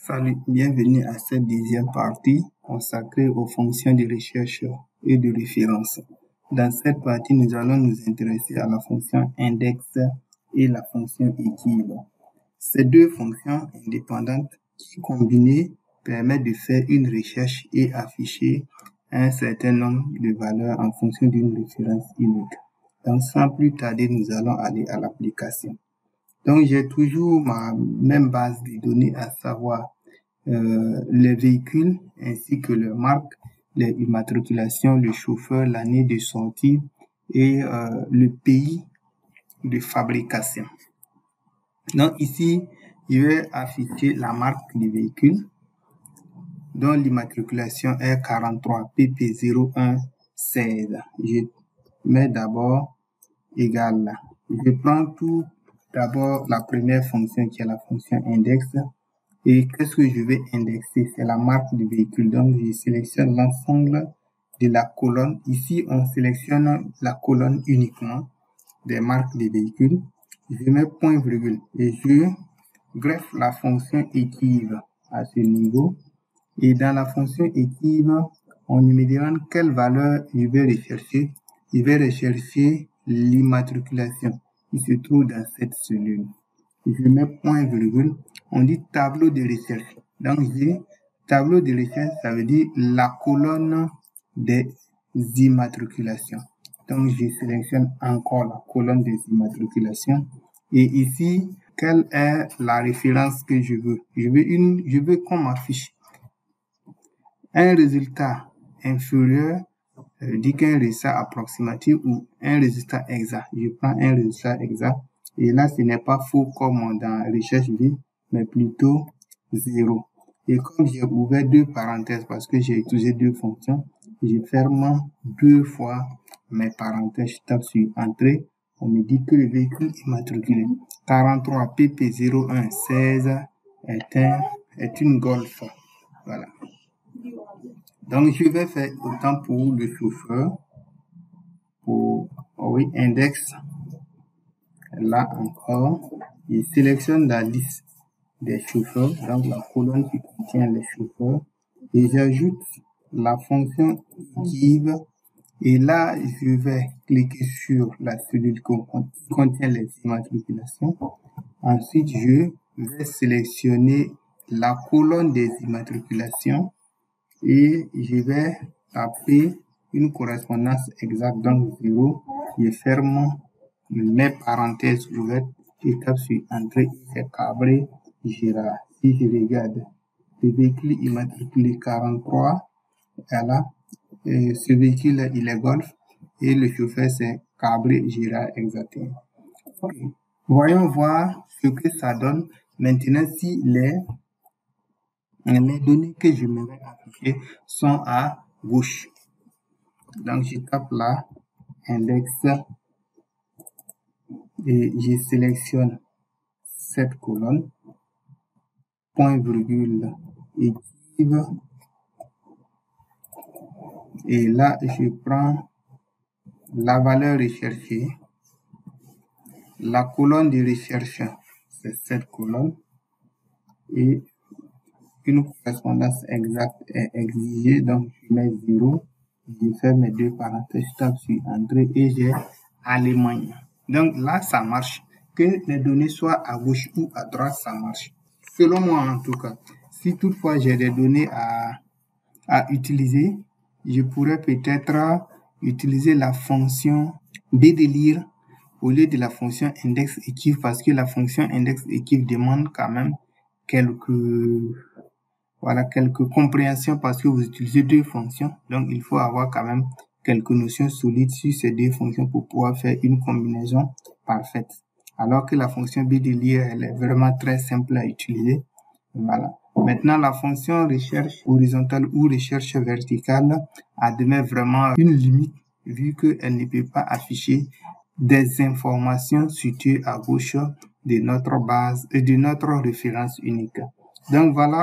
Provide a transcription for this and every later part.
Salut, bienvenue à cette deuxième partie consacrée aux fonctions de recherche et de référence. Dans cette partie, nous allons nous intéresser à la fonction index et la fonction équilibre. Ces deux fonctions indépendantes qui, combinées, permettent de faire une recherche et afficher un certain nombre de valeurs en fonction d'une référence unique. Donc, sans plus tarder, nous allons aller à l'application. Donc, j'ai toujours ma même base de données, à savoir les véhicules ainsi que leur marque, les immatriculations, le chauffeur, l'année de sortie et le pays de fabrication. Donc ici, je vais afficher la marque du véhicule dont l'immatriculation est 43 PP0116. Je mets d'abord égal là. Je prends tout d'abord la première fonction qui est la fonction index. Et qu'est-ce que je vais indexer? C'est la marque du véhicule. Donc, je sélectionne l'ensemble de la colonne. Ici, on sélectionne la colonne uniquement des marques des véhicules. Je mets point virgule et je greffe la fonction équive à ce niveau. Et dans la fonction équive, on me demande quelle valeur je vais rechercher. Je vais rechercher l'immatriculation qui se trouve dans cette cellule. Je mets point virgule, on dit tableau de recherche. Donc, tableau de recherche, ça veut dire la colonne des immatriculations. Donc, je sélectionne encore la colonne des immatriculations. Et ici, quelle est la référence que je veux? Je veux qu'on m'affiche un résultat inférieur, dit qu'un résultat approximatif ou un résultat exact. Je prends un résultat exact. Et là, ce n'est pas faux comme dans recherche vide, mais plutôt 0. Et comme j'ai ouvert deux parenthèses parce que j'ai utilisé deux fonctions, je ferme deux fois mes parenthèses. Je tape sur Entrée. On me dit que le véhicule immatriculé 43 PP0116 est une Golf. Voilà. Donc, je vais faire autant pour le chauffeur. Index. Là encore, je sélectionne la liste des chauffeurs, donc la colonne qui contient les chauffeurs, et j'ajoute la fonction give, et là, je vais cliquer sur la cellule qui contient les immatriculations. Ensuite, je vais sélectionner la colonne des immatriculations et je vais taper une correspondance exacte, donc 0, je ferme mes parenthèses ouvertes, je tape sur Entrée, c'est Cabré Girard. Si je regarde le véhicule immatriculé 43, voilà, ce véhicule il est Golf et le chauffeur c'est Cabré Girard exactement. Okay. Voyons voir ce que ça donne maintenant si les données que je m'aimerais afficher sont à gauche. Donc je tape là, index, et je sélectionne cette colonne, point virgule, équive, et là je prends la valeur recherchée, la colonne de recherche, c'est cette colonne, et une correspondance exacte est exigée, donc je mets 0, je fais mes deux parenthèses, je tape sur Entrée et j'ai Allemagne. Donc là, ça marche. Que les données soient à gauche ou à droite, ça marche. Selon moi, en tout cas. Si toutefois j'ai des données à utiliser, je pourrais peut-être utiliser la fonction bdelire au lieu de la fonction index équive parce que la fonction index équive demande quand même quelques compréhensions parce que vous utilisez deux fonctions. Donc, il faut avoir quand même quelques notions solides sur ces deux fonctions pour pouvoir faire une combinaison parfaite. Alors que la fonction bdelire, elle est vraiment très simple à utiliser. Voilà. Maintenant, la fonction recherche horizontale ou recherche verticale admet vraiment une limite vu qu'elle ne peut pas afficher des informations situées à gauche de notre base et de notre référence unique. Donc, voilà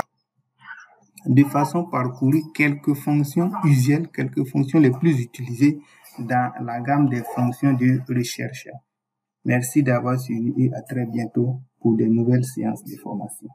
de façon parcourir quelques fonctions usuelles, quelques fonctions les plus utilisées dans la gamme des fonctions de recherche. Merci d'avoir suivi et à très bientôt pour de nouvelles séances de formation.